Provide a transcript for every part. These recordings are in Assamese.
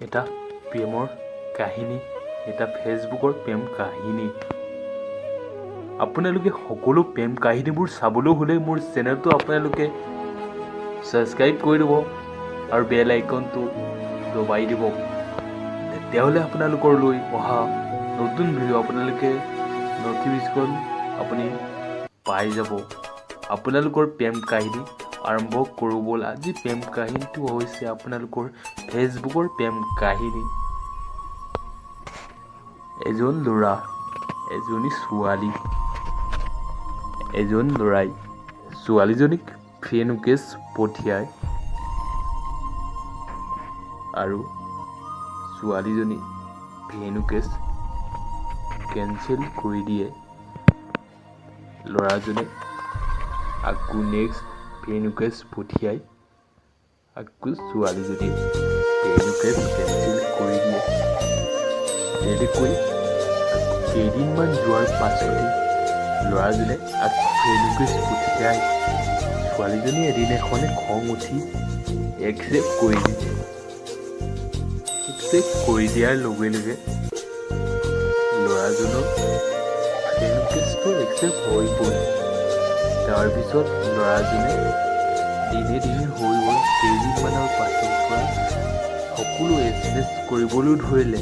এটা প্ৰেমৰ কাহিনী, এটা ফেচবুকৰ প্ৰেম কাহিনী। আপোনালোকে সকলো প্ৰেম কাহিনীবোৰ চাবলৈ হ'লে মোৰ চেনেলটো আপোনালোকে ছাবস্ক্ৰাইব কৰি দিব আৰু বেল আইকনটো দবাই দিব। তেতিয়াহ'লে আপোনালোকলৈ অহা নতুন ভিডিঅ' আপোনালোকে নটিফিকেশ্যন আপুনি পাই যাব। আপোনালোকৰ প্ৰেম কাহিনী আৰম্ভ কৰোঁ ব'ল। আজি প্ৰেম কাহিনীটো হৈছে আপোনালোকৰ ফেচবুকৰ প্ৰেম কাহিনী। এজন ল'ৰা, এজনী ছোৱালী। এজন ল'ৰাই ছোৱালীজনীক ফ্ৰেণ্ড ৰিকুৱেষ্ট পঠিয়ায় আৰু ছোৱালীজনী ফ্ৰেণ্ড ৰিকুৱেষ্ট কেঞ্চেল কৰি দিয়ে। ল'ৰাজনে আকৌ নেক্সট ফ্ৰেণ্ড ৰিকুৱেষ্ট পঠিয়ায়, আকৌ ছোৱালীজনীয়ে ফ্ৰেণ্ড ৰিকুৱেষ্ট কেঞ্চেল কৰি দিয়ে। তেনেকৈ কেইদিনমান যোৱাৰ পাছতে ল'ৰাজনে আকৌ ফ্ৰেণ্ড ৰিকুৱেষ্ট পঠিয়ায়। ছোৱালীজনী এদিনাখনে খং উঠি একচেপ্ট কৰি দিয়ে। একচেপ্ট কৰি দিয়াৰ লগে লগে ল'ৰাজনৰ ফ্ৰেণ্ড ৰিকুৱেষ্টটো একচেপ্ট হৈ গ'ল। তাৰপিছত ল'ৰাজনে দিনে দিনে হৈ গ'ল। কেইদিনমানৰ পাছৰ পৰা সকলো SMS কৰিবলৈ ধৰিলে।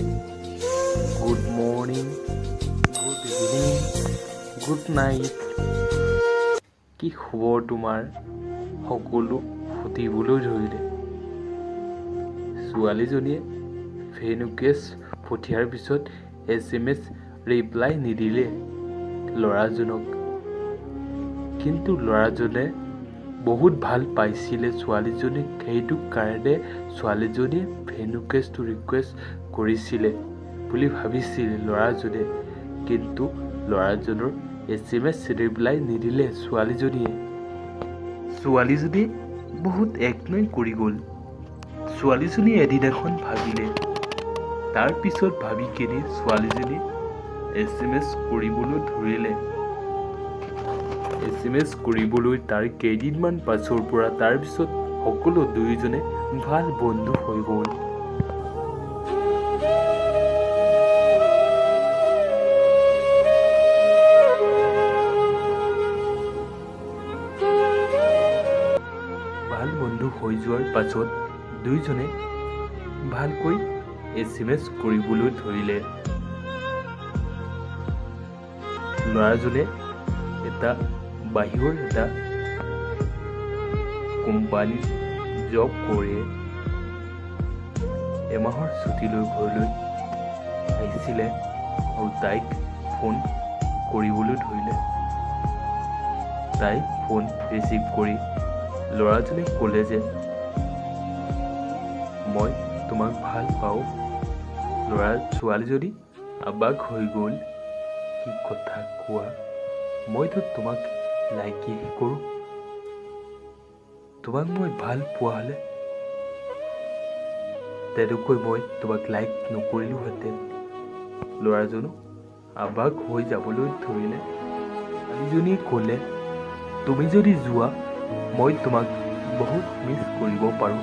Good morning, good evening, good night, কি খবৰ তোমাৰ, সকলো সুধিবলৈ ধৰিলে। ছোৱালীজনীয়ে ফ্ৰেণ্ড ৰিকুৱেষ্ট পঠিয়াৰ পিছত SMS ৰিপ্লাই নিদিলে ল'ৰাজনক। কিন্তু ল'ৰাজনে বহুত ভাল পাইছিলে ছোৱালীজনীক, সেইটো কাৰণে ছোৱালীজনীয়ে ফ্ৰেণ্ড ৰিকুৱেষ্ট কৰিছিলে বুলি ভাবিছিলে ল'ৰাজনে। কিন্তু ল'ৰাজনৰ SMS ৰিপ্লাই নিদিলে ছোৱালীজনীয়ে। ছোৱালীজনীয়ে বহুত ইগনৰ কৰি গ'ল। ছোৱালীজনীয়ে এদিনাখন ভাবিলে, তাৰপিছত ভাবি কিনে ছোৱালীজনী SMS কৰিবলৈ ধৰিলে। SMS কৰিবলৈ তাৰ কেইদিনমান পাছৰ পৰা তাৰপিছত সকলো দুয়োজনে ভাল বন্ধু হৈ গ'ল। ভাল বন্ধু হৈ যোৱাৰ পাছত দুয়োজনে ভালকৈ SMS কৰিবলৈ ধৰিলে। ল'ৰাজনে এটা বাহিৰৰ এটা কোম্পানীত জব কৰে। এমাহৰ ছুটী লৈ ঘৰলৈ আহিছিলে আৰু তাইক ফোন কৰিবলৈ ধৰিলে। তাই ফোন ৰিচিভ কৰি ল'ৰাজনে ক'লে যে মই তোমাক ভাল পাওঁ। ছোৱালীজনী অবাক হৈ গ'ল, কি কথা কোৱা, মইতো তোমাক লাইকেই কৰোঁ, তোমাক মই ভাল পোৱা হ'লে তেনেকৈ মই তোমাক লাইক নকৰিলোহেঁতেন। ল'ৰাজনো অবাক হৈ যাবলৈ ধৰিলে। ছোৱালীজনীয়ে ক'লে, তুমি যদি যোৱা মই তোমাক বহুত মিছ কৰিব পাৰোঁ।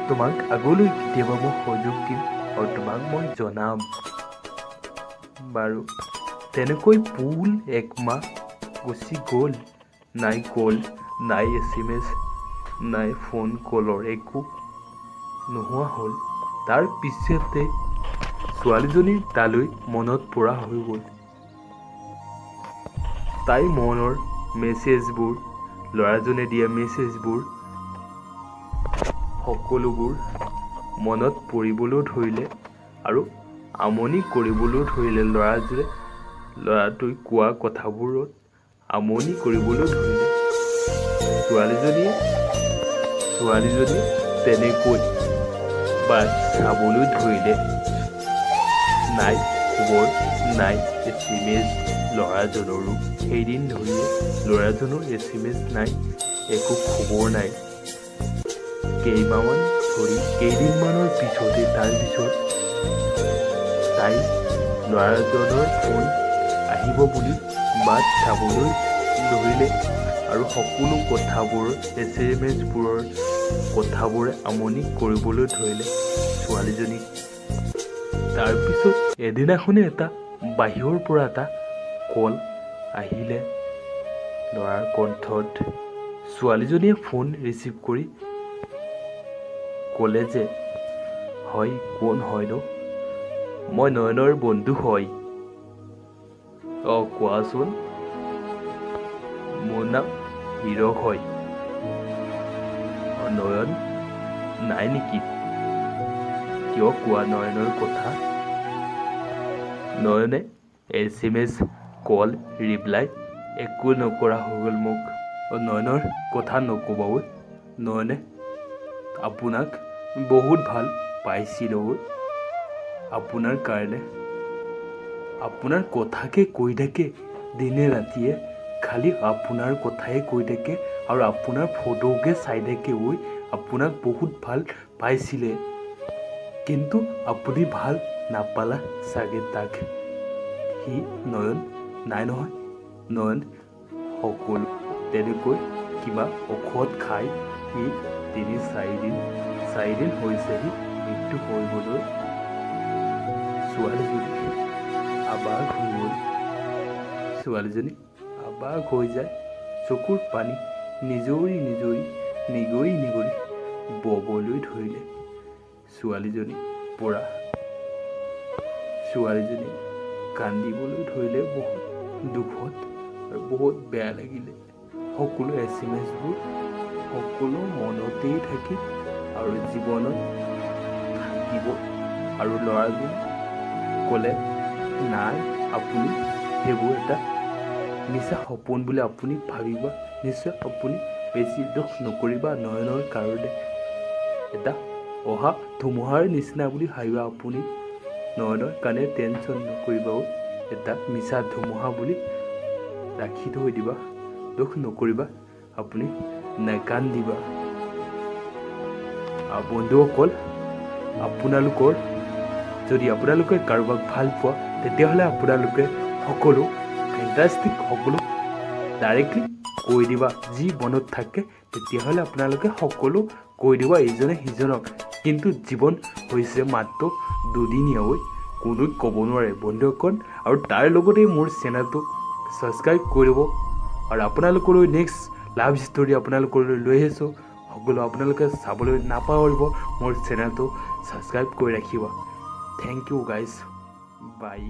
তোমাক আগলৈ কেতিয়াবা মই সুযোগ দিম আৰু তোমাক মই জনাম। বাৰু। তেনেকৈ পুল একমাহ গুচি গ'ল। নাই কল, নাই SMS, নাই ফোন কলৰ একো নোহোৱা হ'ল। তাৰ পিছতে ছোৱালীজনী তালৈ মনত পৰা হৈ গ'ল। তাইৰ মনৰ মেছেজবোৰ, ল'ৰাজনে দিয়া মেছেজবোৰ সকলোবোৰ মনত পৰিবলৈ ধৰিলে আৰু আমনি কৰিবলৈ ধৰিলে। ল'ৰাটোৱে কোৱা কথাবোৰত আমনি কৰিবলৈ ধৰিলে। ছোৱালীজনীয়ে তেনেকৈ বাট চাবলৈ ধৰিলে। নাই খবৰ, নাই SMS ল'ৰাজনৰো। সেইদিন ধৰিলে ল'ৰাজনৰ SMS নাই, একো খবৰ নাই। কেইদিনমানৰ পিছতে তাৰপিছত তাই ল'ৰাজনৰ ফোন আহিব বুলি বাট চাবলৈ ধৰিলে আৰু সকলো কথাবোৰ SMSবোৰৰ কথাবোৰে আমনি কৰিবলৈ ধৰিলে ছোৱালীজনীক। তাৰপিছত এদিনাখনে বাহিৰৰ পৰা এটা কল আহিলে ল'ৰাৰ কণ্ঠত। ছোৱালীজনীয়ে ফোন ৰিচিভ কৰি ক'লে যে, হয়, কোন হয়নো? মই নয়নৰ বন্ধু হয়। কোৱাচোন। মোৰ নাম হীৰক হয়। নয়ন নাই নেকি? কিয় কোৱা নয়নৰ কথা? নয়নে SMS কল ৰিপ্লাই একো নকৰা হৈ গ'ল মোক। নয়নৰ কথা নক'বা ঐ। নয়নে আপোনাক বহুত ভাল পাইছিল ঐ। আপোনাৰ কাৰণে আপোনাৰ কথাকে কৈ থাকে দিনে ৰাতিয়ে, খালি আপোনাৰ কথাই কৈ থাকে আৰু আপোনাৰ ফটোকে চাই থাকে ঐ। আপোনাক বহুত ভাল পাইছিলে, কিন্তু আপুনি ভাল নাপালা চাগে তাক। সি নয়ন নাই নহয়। নয়ন সকলো তেনেকৈ কিবা ঔষধ খাই সি 4 দিন হৈছেহি মৃত্যু কৰিবলৈ। ছোৱালীজনী আবাগ হৈ যায়। চকুৰ পানী নিগৰি ববলৈ ধৰিলে ছোৱালীজনী কান্দিবলৈ ধৰিলে বহুত দুখত আৰু বহুত বেয়া লাগিলে। সকলো SMSবোৰ সকলো মনতেই থাকিল আৰু জীৱনত থাকিব। আৰু ল'ৰাজনে ক'লে, নাই, আপুনি সেইবোৰ এটা মিছা সপোন বুলি আপুনি ভাবিবা। নিশ্চয় আপুনি বেছি দুখ নকৰিবা। নয়নৰ কাৰণে এটা অহা ধুমুহাৰ নিচিনা বুলি ভাবিবা আপুনি। নয়নৰ কাৰণে টেনশ্যন নকৰিবা। এটা মিছা ধুমুহা বুলি ৰাখি থৈ দিবা। দুখ নকৰিবা, আপুনি নাকান্দিবা। বন্ধুসকল, যদি আপোনালোকে কাৰোবাক ভাল পোৱা, তেতিয়াহ'লে আপোনালোকে সকলো ডাইৰেক্টলি কৈ দিবা। যি মনত থাকে তেতিয়াহ'লে আপোনালোকে সকলো কৈ দিবা ইজনে সিজনক। কিন্তু জীৱন হৈছে মাত্ৰ দুদিনীয়া ঐ, কোনো ক'ব নোৱাৰে বন্ধুসকল। আৰু তাৰ লগতে মোৰ চেনেলটো ছাবস্ক্ৰাইব কৰিব। আৰু আপোনালোকলৈ নেক্সট লাভ ষ্টৰী আপোনালোকলৈ লৈ আহিছোঁ। সকলো আপোনালোকে চাবলৈ নাপাহৰিব। মোৰ চেনেলটো ছাবস্ক্ৰাইব কৰি ৰাখিবা। থেংক ইউ গাইজ, বাই।